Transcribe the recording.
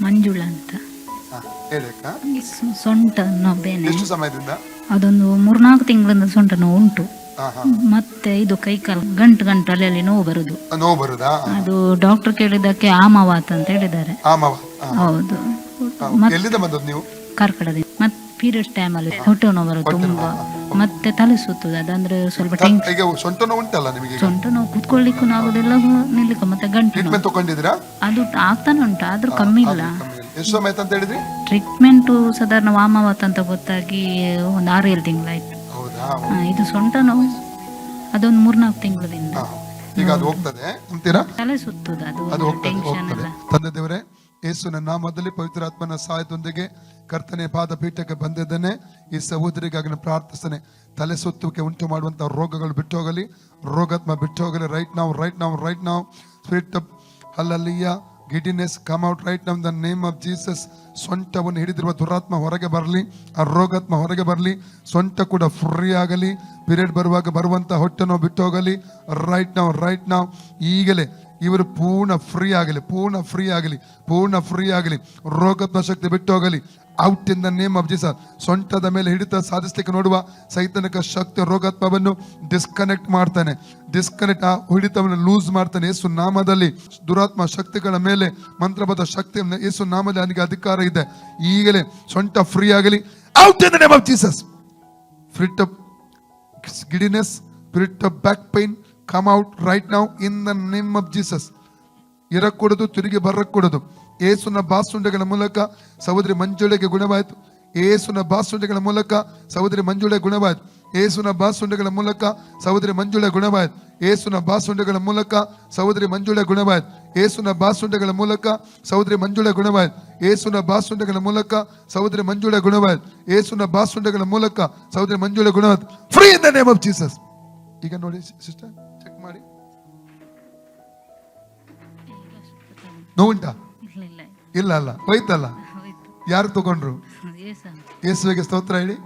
ಮಂಜುಳ ಅಂತ. ಹೇಳಿ ಅಕ್ಕ. ಸೊಂಟ ನೋವೇನೆ ಎಷ್ಟು ಸಮಯದಿಂದ? ಅದೊಂದು 3-4 ತಿಂಗಳಿಂದ ಸೊಂಟ ನೋವು ಉಂಟು. ಹಾ, ಹಾ. ಮತ್ತೆ ಇದು ಕೈಕಾಲು ಗಂಟು ಅಲ್ಲಿ ನೋವು ಬರುದು. ನೋವು ಬರುದಾ? ಅದು ಡಾಕ್ಟರ್ ಕೇಳಿದ್ದಕ್ಕೆ ಆಮವಾತ ಅಂತ ಹೇಳಿದ್ದಾರೆ. ಆಮವ. ಹೌದು. ಎಲ್ಲಿಂದ ಬಂದದ್ದು ನೀವು? ಕಾರ್ಕಳದಿಂದ. ಮತ್ತೆ ಪೀರಿಯಡ್ಸ್ ಟೈಮ್ ಅಲ್ಲಿ ಹೊಟ್ಟೆ ನೋವು ಬರುದು ತುಂಬಾ. ಮತ್ತೆ ತಲೆ ಸುತ್ತುದು, ಅದಂದ್ರೆ ಸ್ವಲ್ಪ ಟೆನ್ಷನ್. ಈಗ ಸೊಂಟ ನೋವು ಉಂಟಲ್ಲ ನಿಮಗೆ? ಸೊಂಟ ನೋವು ಕುತ್ಕೊಳ್ಳಿಕ್ಕೂ ಆಗುದಿಲ್ಲ, ನಿಲ್ಲಿಕ್ಕೂ. ಮತ್ತೆ ಗಂಟು ಟ್ರೀಟ್ಮೆಂಟ್ ತಗೊಂಡಿದ್ದೀರಾ? ಅದು ಆಗ್ತಾನೆ ಉಂಟು, ಆದ್ರೂ ಕಮ್ಮಿ ಇಲ್ಲ. ಎಷ್ಟು ಸಮಯ ಅಂತ ಹೇಳಿದ್ರಿ? ಟ್ರೀಟ್ಮೆಂಟ್ ಸಾಧಾರಣ ವಾಮಾವತ್ ಅಂತ ಗೊತ್ತಾಗಿ ಒಂದು 6-7 ತಿಂಗಳಾಯ್ತು. ಹೌದಾ? ಇದು ಸೊಂಟ ನೋವು ಅದೊಂದು 3-4 ತಿಂಗಳಿಂದ. ಈಗ ಅದು ಹೋಗ್ತದೆ ಅಂತೀರಾ? ತಲೆ ಸುತ್ತುದು, ಅದು ಟೆನ್ಷನ್ ಎಲ್ಲ. ತಂದೆ ದೇವರೇ, ಯೇಸುವಿನ ನಾಮದಲ್ಲಿ ಪವಿತ್ರಾತ್ಮನ ಸಹಾಯದೊಂದಿಗೆ ಕರ್ತನೆ ಪಾದಪೀಠಕ್ಕೆ ಬಂದಿದ್ದೇನೆ. ಈ ಸಹೋದರಿಗಾಗಿ ನಾನು ಪ್ರಾರ್ಥಿಸ್ತೇನೆ. ತಲೆ ಸುತ್ತುವಿಕೆ ಉಂಟು ಮಾಡುವಂತಹ ರೋಗಗಳು ಬಿಟ್ಟು ಹೋಗಲಿ, ರೋಗಾತ್ಮ ಬಿಟ್ಟು ಹೋಗಲಿ. ರೈಟ್ ನಾವು spirit of hallelujah, giddiness come out right now in the name of Jesus. ಸೊಂಟವನ್ನು ಹಿಡಿದಿರುವ ದುರಾತ್ಮ ಹೊರಗೆ ಬರಲಿ, ಆ ರೋಗಾತ್ಮ ಹೊರಗೆ ಬರಲಿ. ಸೊಂಟ ಕೂಡ ಫ್ರೀ ಆಗಲಿ. ಪೀರಿಯಡ್ ಬರುವಾಗ ಬರುವಂತ ಹೊಟ್ಟೆ ನೋವು ಬಿಟ್ಟು ಹೋಗಲಿ. ರೈಟ್ ನಾವು ಈಗಲೇ ಇವರು ಪೂರ್ಣ ಫ್ರೀ ಆಗಲಿ. ರೋಗಾತ್ಮ ಶಕ್ತಿ ಬಿಟ್ಟು ಹೋಗಲಿ. Out in the name of Jesus. ಸೊಂಟದ ಮೇಲೆ ಹಿಡಿತ ಸಾಧಿಸಲಿಕ್ಕೆ ನೋಡುವ ಸೈತಾನಿಕ ಶಕ್ತಿ ರೋಗಾತ್ಮವನ್ನು ಡಿಸ್ಕನೆಕ್ಟ್ ಮಾಡ್ತಾನೆ. ಆ ಹಿಡಿತವನ್ನು ಲೂಸ್ ಮಾಡ್ತಾನೆ ಯೇಸು ನಾಮದಲ್ಲಿ. ದುರಾತ್ಮ ಶಕ್ತಿಗಳ ಮೇಲೆ ಮಂತ್ರಬದ್ಧ ಶಕ್ತಿ ಯೇಸು ನಾಮದಲ್ಲಿ ಅವನಿಗೆ ಅಧಿಕಾರ ಇದೆ. ಈಗಲೇ ಸೊಂಟ ಫ್ರೀ ಆಗಲಿ. Out in the name of Jesus. Spirit of giddiness, spirit of back pain, come out right now in the name of Jesus. ಇರக்கூಡದು, ತಿರುಗಿ ಬರக்கூಡದು. ಏಸುನ ಬಾಸುಂಡೆಗಳ ಮೂಲಕ ಸಹೋದರಿ ಮಂಜುಳೆಗೆ ಗುಣವಾಯಿತು. ಏಸುನ ಬಾಸುಂಡೆಗಳ ಮೂಲಕ ಸಹೋದರಿ ಮಂಜುಳೆ ಗುಣವಾಯಿತು. ಏಸುನ ಬಾಸುಂಡೆಗಳ ಮೂಲಕ ಸಹೋದರಿ ಮಂಜುಳೆ ಗುಣವಾಯಿತು. ಏಸುನ ಬಾಸುಂಡೆಗಳ ಮೂಲಕ ಸಹೋದರಿ ಮಂಜುಳೆ ಗುಣವಾಯಿತು. ಏಸುನ ಬಾಸುಂಡೆಗಳ ಮೂಲಕ ಸಹೋದರಿ ಮಂಜುಳೆ ಗುಣವಾಯಿತು. ಏಸುನ ಬಾಸುಂಡೆಗಳ ಮೂಲಕ ಸಹೋದರಿ ಮಂಜುಳೆ ಗುಣವಾಯಿತು. ಏಸುನ ಬಾಸುಂಡೆಗಳ ಮೂಲಕ ಸಹೋದರಿ ಮಂಜುಳೆ ಗುಣವಾಯಿತು. Free in the name of Jesus. ಈಗ ನೋಡಿ ಸಿಸ್ಟರ್, ಚೆಕ್ ಮಾಡಿ. ನೋವುಂಟಾ? ಇಲ್ಲ ಅಲ್ಲ, ಹೋಯ್ತಲ್ಲ. ಯಾರು ತಗೊಂಡ್ರು? ಯೇಸುವಿಗೆ ಸ್ತೋತ್ರ ಹೇಳಿ.